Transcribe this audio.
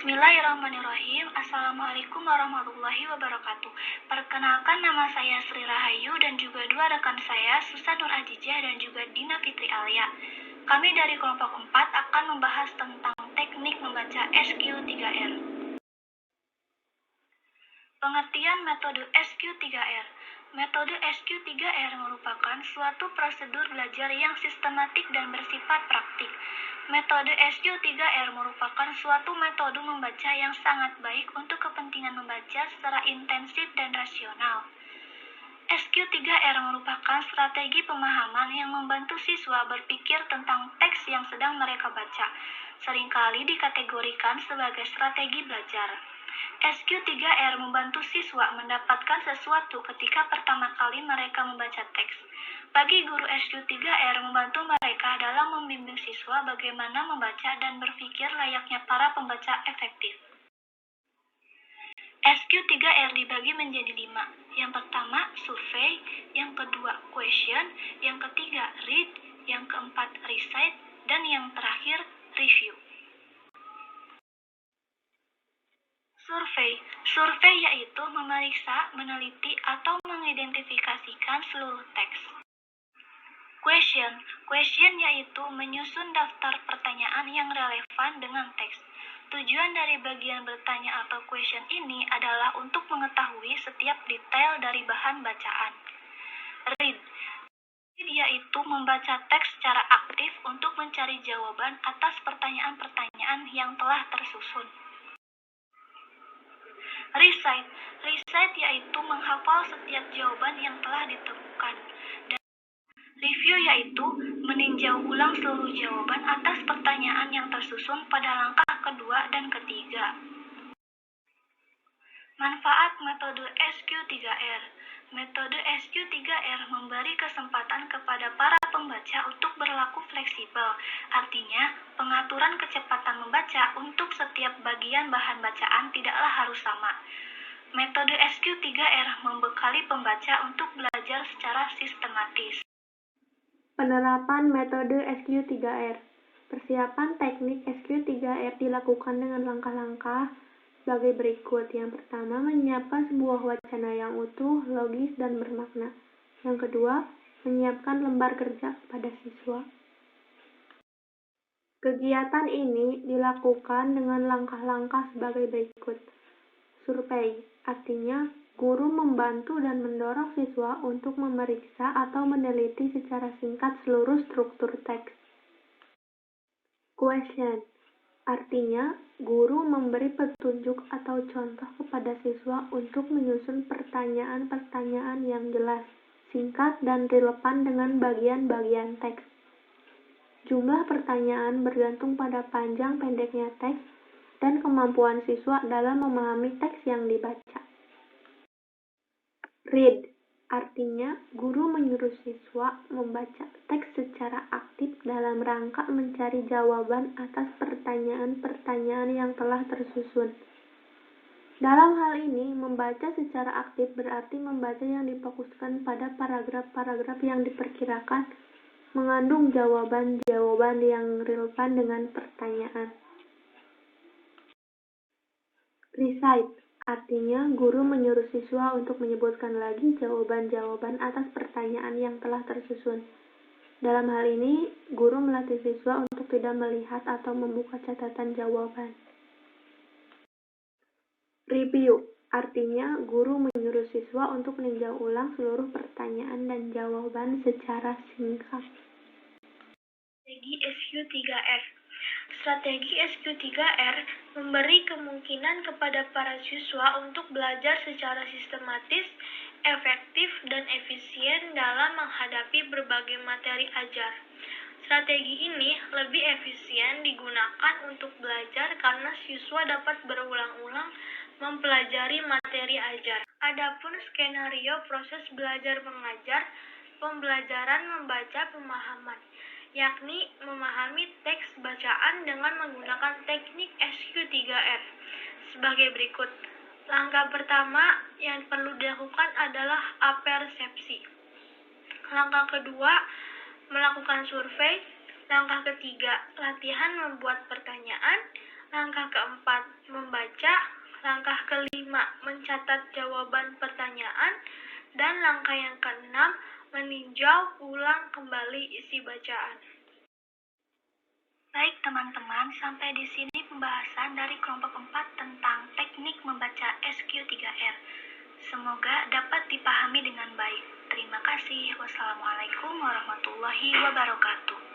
Bismillahirrahmanirrahim. Assalamualaikum warahmatullahi wabarakatuh. Perkenalkan, nama saya Sri Rahayu dan juga dua rekan saya, Susan Nur Ajijah dan juga Dina Fitri Alia. Kami dari kelompok 4 akan membahas tentang teknik membaca SQ3R. Pengertian metode SQ3R. Metode SQ3R merupakan suatu prosedur belajar yang sistematik dan bersifat praktik. Metode SQ3R merupakan suatu metode membaca yang sangat baik untuk kepentingan membaca secara intensif dan rasional. SQ3R merupakan strategi pemahaman yang membantu siswa berpikir tentang teks yang sedang mereka baca, seringkali dikategorikan sebagai strategi belajar. SQ3R membantu siswa mendapatkan sesuatu ketika pertama kali mereka membaca teks. Bagi guru SQ3R membantu mereka dalam membimbing siswa bagaimana membaca dan berpikir layaknya para pembaca efektif. SQ3R dibagi menjadi 5. Yang pertama, survei, yang kedua, question, yang ketiga, read, yang keempat, recite, dan yang terakhir, review. Survei yaitu memeriksa, meneliti, atau mengidentifikasikan seluruh teks. Question yaitu menyusun daftar pertanyaan yang relevan dengan teks. Tujuan dari bagian bertanya atau question ini adalah untuk mengetahui setiap detail dari bahan bacaan. Read yaitu membaca teks secara aktif untuk mencari jawaban atas pertanyaan-pertanyaan yang telah tersusun. Recite yaitu menghafal setiap jawaban yang telah ditemukan. Dan review yaitu meninjau ulang seluruh jawaban atas pertanyaan yang tersusun pada langkah kedua dan ketiga. Manfaat metode SQ3R. Metode SQ3R memberi kesempatan kepada para pembaca untuk berlaku fleksibel. Artinya, pengaturan kecepatan membaca untuk setiap bagian bahan bacaan tidaklah harus sama. Metode SQ3R membekali pembaca untuk belajar secara sistematis. Penerapan metode SQ3R. Persiapan teknik SQ3R dilakukan dengan langkah-langkah sebagai berikut. Yang pertama, menyiapkan sebuah wacana yang utuh, logis, dan bermakna. Yang kedua, menyiapkan lembar kerja kepada siswa. Kegiatan ini dilakukan dengan langkah-langkah sebagai berikut. Survei, artinya guru membantu dan mendorong siswa untuk memeriksa atau meneliti secara singkat seluruh struktur teks. Question, artinya guru memberi petunjuk atau contoh kepada siswa untuk menyusun pertanyaan-pertanyaan yang jelas, singkat, dan relevan dengan bagian-bagian teks. Jumlah pertanyaan bergantung pada panjang pendeknya teks dan kemampuan siswa dalam memahami teks yang dibaca. Read, artinya guru menyuruh siswa membaca teks secara aktif dalam rangka mencari jawaban atas pertanyaan-pertanyaan yang telah tersusun. Dalam hal ini, membaca secara aktif berarti membaca yang difokuskan pada paragraf-paragraf yang diperkirakan mengandung jawaban-jawaban yang relevan dengan pertanyaan. Recite, artinya guru menyuruh siswa untuk menyebutkan lagi jawaban-jawaban atas pertanyaan yang telah tersusun. Dalam hal ini, guru melatih siswa untuk tidak melihat atau membuka catatan jawaban. Review, artinya guru menyuruh siswa untuk meninjau ulang seluruh pertanyaan dan jawaban secara singkat. Strategi SQ3R. Strategi SQ3R memberi kemungkinan kepada para siswa untuk belajar secara sistematis, efektif, dan efisien dalam menghadapi berbagai materi ajar. Strategi ini lebih efisien digunakan untuk belajar karena siswa dapat berulang-ulang mempelajari materi ajar. Adapun skenario proses belajar mengajar, pembelajaran membaca pemahaman, yakni memahami teks bacaan dengan menggunakan teknik SQ3R sebagai berikut. Langkah pertama yang perlu dilakukan adalah apersepsi. Langkah kedua, melakukan survei. Langkah ketiga, latihan membuat pertanyaan. Langkah keempat, membaca. Langkah kelima, mencatat jawaban pertanyaan. Dan langkah yang keenam, meninjau ulang kembali isi bacaan. Baik teman-teman, sampai di sini pembahasan dari kelompok 4 tentang teknik membaca SQ3R. Semoga dapat dipahami dengan baik. Terima kasih. Wassalamualaikum warahmatullahi wabarakatuh.